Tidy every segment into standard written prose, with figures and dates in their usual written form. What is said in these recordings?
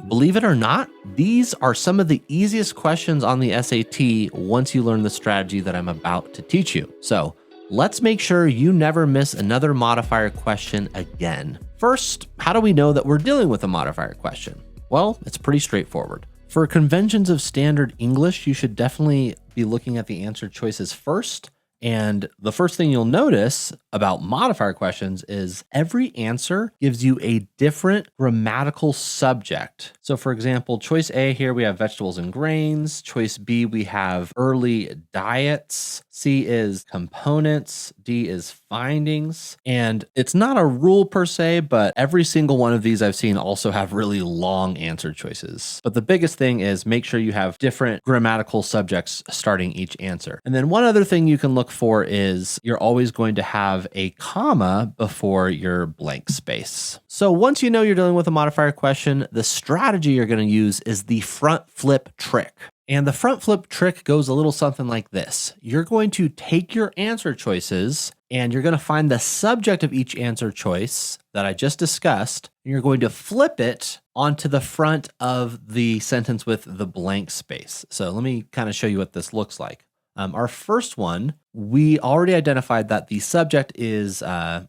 Believe it or not, these are some of the easiest questions on the SAT once you learn the strategy that I'm about to teach you. So let's make sure you never miss another modifier question again. First, how do we know that we're dealing with a modifier question? Well, it's pretty straightforward. For conventions of standard English, you should definitely be looking at the answer choices first. And the first thing you'll notice about modifier questions is every answer gives you a different grammatical subject. So for example, choice A here, we have vegetables and grains. Choice B, we have early diets. C is components. D is findings. And it's not a rule per se, but every single one of these I've seen also have really long answer choices. But the biggest thing is make sure you have different grammatical subjects starting each answer. And then one other thing you can look for is you're always going to have a comma before your blank space. So once you know you're dealing with a modifier question, the strategy you're going to use is the front flip trick. And the front flip trick goes a little something like this. You're going to take your answer choices and you're going to find the subject of each answer choice that I just discussed, and you're going to flip it onto the front of the sentence with the blank space. So let me kind of show you what this looks like. Our first one, we already identified that the subject is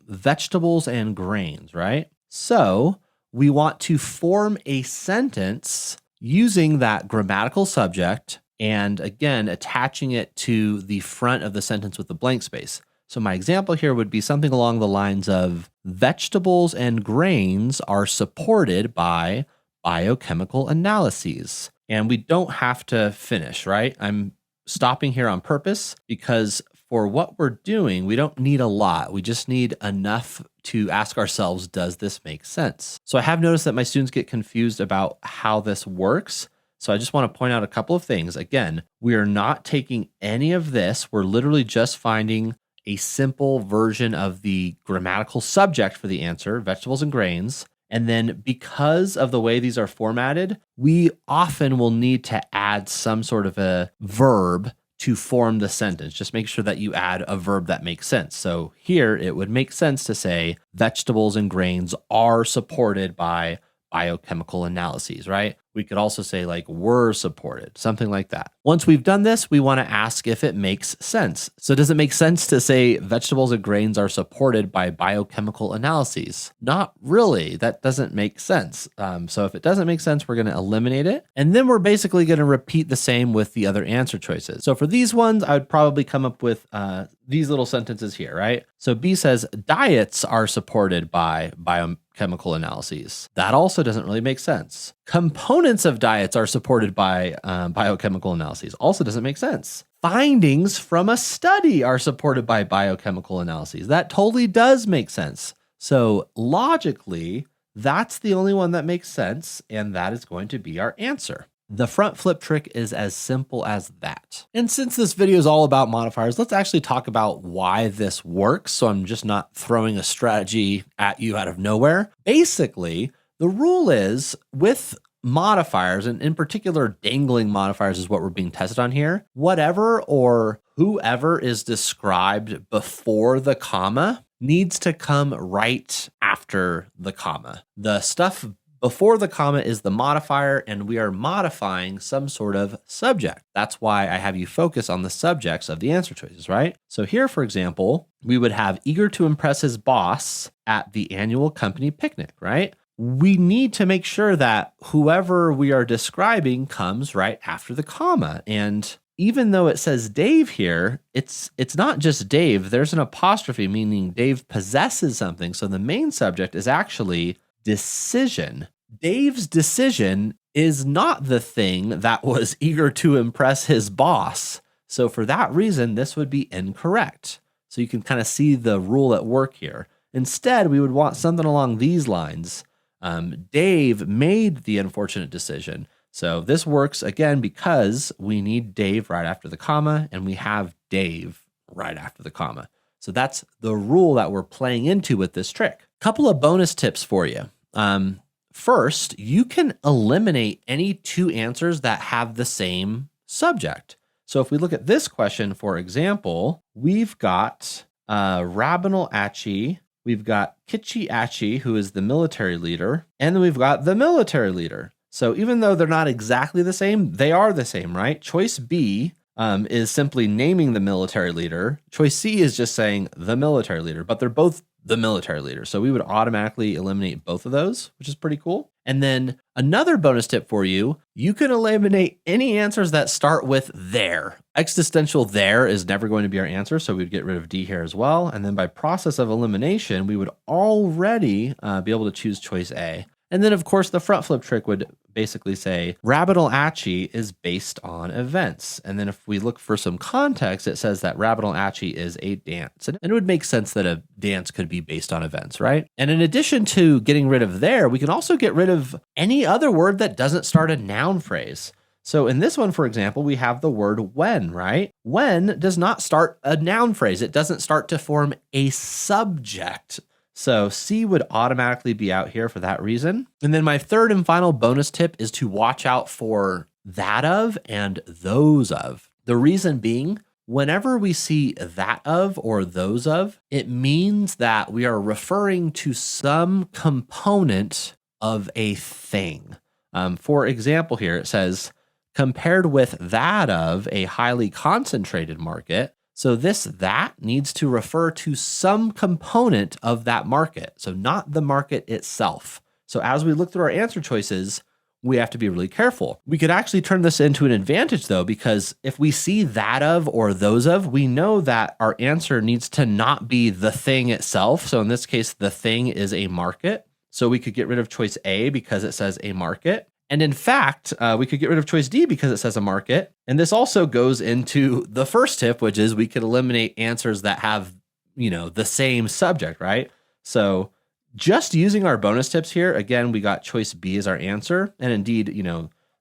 vegetables and grains, right? So we want to form a sentence using that grammatical subject and again, attaching it to the front of the sentence with the blank space. So my example here would be something along the lines of vegetables and grains are supported by biochemical analyses. And we don't have to finish, right? I'm stopping here on purpose because for what we're doing, we don't need a lot. We just need enough to ask ourselves, does this make sense? So I have noticed that my students get confused about how this works. So I just want to point out a couple of things. Again, we are not taking any of this. We're literally just finding a simple version of the grammatical subject for the answer, vegetables and grains. And then because of the way these are formatted, we often will need to add some sort of a verb to form the sentence. Just make sure that you add a verb that makes sense. So here it would make sense to say vegetables and grains are supported by biochemical analyses, right? We could also say like were supported, something like that. Once we've done this, we want to ask if it makes sense. So does it make sense to say vegetables and grains are supported by biochemical analyses? Not really. That doesn't make sense. So if it doesn't make sense, we're going to eliminate it. And then we're basically going to repeat the same with the other answer choices. So for these ones, I would probably come up with these little sentences here, right? So B says diets are supported by biochemical analyses. That also doesn't really make sense. Components of diets are supported by biochemical analyses. Also doesn't make sense. Findings from a study are supported by biochemical analyses. That totally does make sense. So logically, that's the only one that makes sense, and that is going to be our answer. The front flip trick is as simple as that. And since this video is all about modifiers, let's actually talk about why this works. So I'm just not throwing a strategy at you out of nowhere. Basically, the rule is with modifiers, and in particular, dangling modifiers is what we're being tested on here. Whatever or whoever is described before the comma needs to come right after the comma. The stuff before the comma is the modifier, and we are modifying some sort of subject. That's why I have you focus on the subjects of the answer choices, right? So here, for example, we would have eager to impress his boss at the annual company picnic, right? We need to make sure that whoever we are describing comes right after the comma. And even though it says Dave here, it's not just Dave. There's an apostrophe, meaning Dave possesses something. So the main subject is actually decision. Dave's decision is not the thing that was eager to impress his boss. So for that reason, this would be incorrect. So you can kind of see the rule at work here. Instead, we would want something along these lines. Dave made the unfortunate decision. So this works again because we need Dave right after the comma, and we have Dave right after the comma. So that's the rule that we're playing into with this trick. Couple of bonus tips for you. First, you can eliminate any two answers that have the same subject. So if we look at this question, for example, we've got Rabinal Achi, we've got Kichi Achi, who is the military leader, and then we've got the military leader. So even though they're not exactly the same, they are the same, right? Choice B is simply naming the military leader. Choice C is just saying the military leader, but they're both the military leader. So we would automatically eliminate both of those, which is pretty cool. And then another bonus tip for you, you can eliminate any answers that start with there. Existential there is never going to be our answer, so we'd get rid of D here as well. And then by process of elimination, we would already be able to choose choice A. And then, of course, the front flip trick would basically say Rabidal-Achi is based on events. And then if we look for some context, it says that Rabidal-Achi is a dance. And it would make sense that a dance could be based on events, right? And in addition to getting rid of there, we can also get rid of any other word that doesn't start a noun phrase. So in this one, for example, we have the word when, right? When does not start a noun phrase. It doesn't start to form a subject. So C would automatically be out here for that reason. And then my third and final bonus tip is to watch out for that of and those of. The reason being, whenever we see that of or those of, it means that we are referring to some component of a thing. For example, here it says, compared with that of a highly concentrated market. So that needs to refer to some component of that market. So not the market itself. So as we look through our answer choices, we have to be really careful. We could actually turn this into an advantage though, because if we see that of or those of, we know that our answer needs to not be the thing itself. So in this case, the thing is a market. So we could get rid of choice A because it says a market. And in fact, we could get rid of choice D because it says a market. And this also goes into the first tip, which is we could eliminate answers that have, the same subject, right? So just using our bonus tips here, again, we got choice B as our answer. And indeed,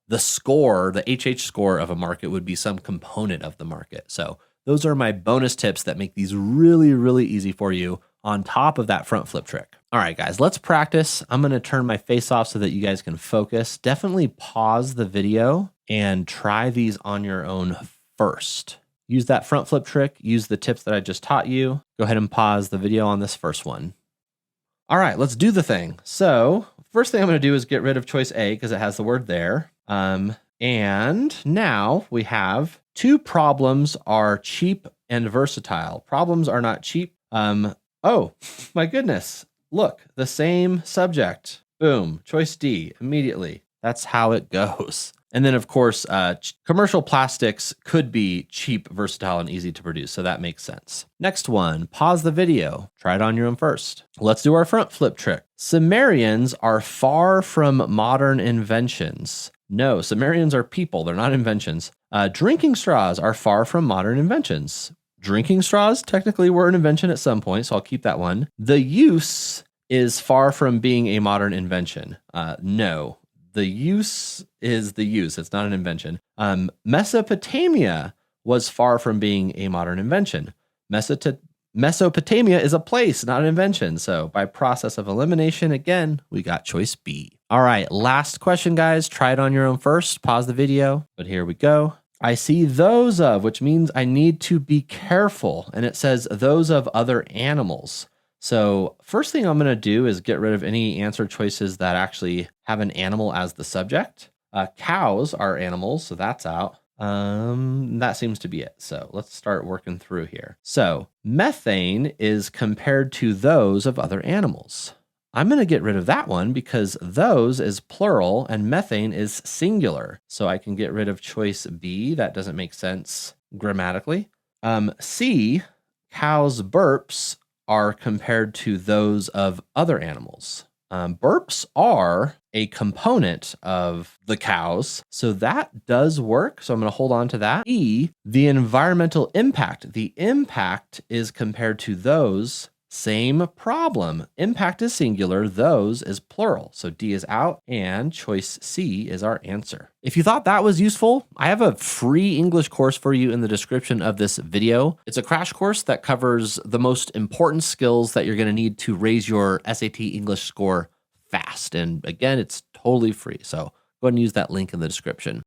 the score, the HH score of a market would be some component of the market. So those are my bonus tips that make these really, really easy for you on top of that front flip trick. All right, guys, let's practice. I'm going to turn my face off so that you guys can focus. Definitely pause the video and try these on your own first. Use that front flip trick. Use the tips that I just taught you. Go ahead and pause the video on this first one. All right, let's do the thing. So first thing I'm going to do is get rid of choice A because it has the word there. And now we have two problems are cheap and versatile. Problems are not cheap. Oh my goodness. Look, the same subject. Boom, choice D immediately. That's how it goes. And then of course, commercial plastics could be cheap, versatile, and easy to produce. So that makes sense. Next one, pause the video. Try it on your own first. Let's do our front flip trick. Sumerians are far from modern inventions. No, Sumerians are people. They're not inventions. Drinking straws are far from modern inventions. Drinking straws technically were an invention at some point, so I'll keep that one. The use is far from being a modern invention. No, the use is the use. It's not an invention. Mesopotamia was far from being a modern invention. Mesopotamia is a place, not an invention. So by process of elimination, again, we got choice B. All right, last question, guys. Try it on your own first. Pause the video, but here we go. I see those of, which means I need to be careful. And it says those of other animals. So first thing I'm going to do is get rid of any answer choices that actually have an animal as the subject. Cows are animals, so that's out. That seems to be it. So let's start working through here. So methane is compared to those of other animals. I'm going to get rid of that one because those is plural and methane is singular. So I can get rid of choice B. That doesn't make sense grammatically. C, cows' burps are compared to those of other animals. Burps are a component of the cows, so that does work. So I'm going to hold on to that. E, the environmental impact. The impact is compared to those. Same problem. Impact is singular, those is plural. So D is out and choice C is our answer. If you thought that was useful, I have a free English course for you in the description of this video. It's a crash course that covers the most important skills that you're going to need to raise your SAT English score fast. And again, it's totally free. So go ahead and use that link in the description.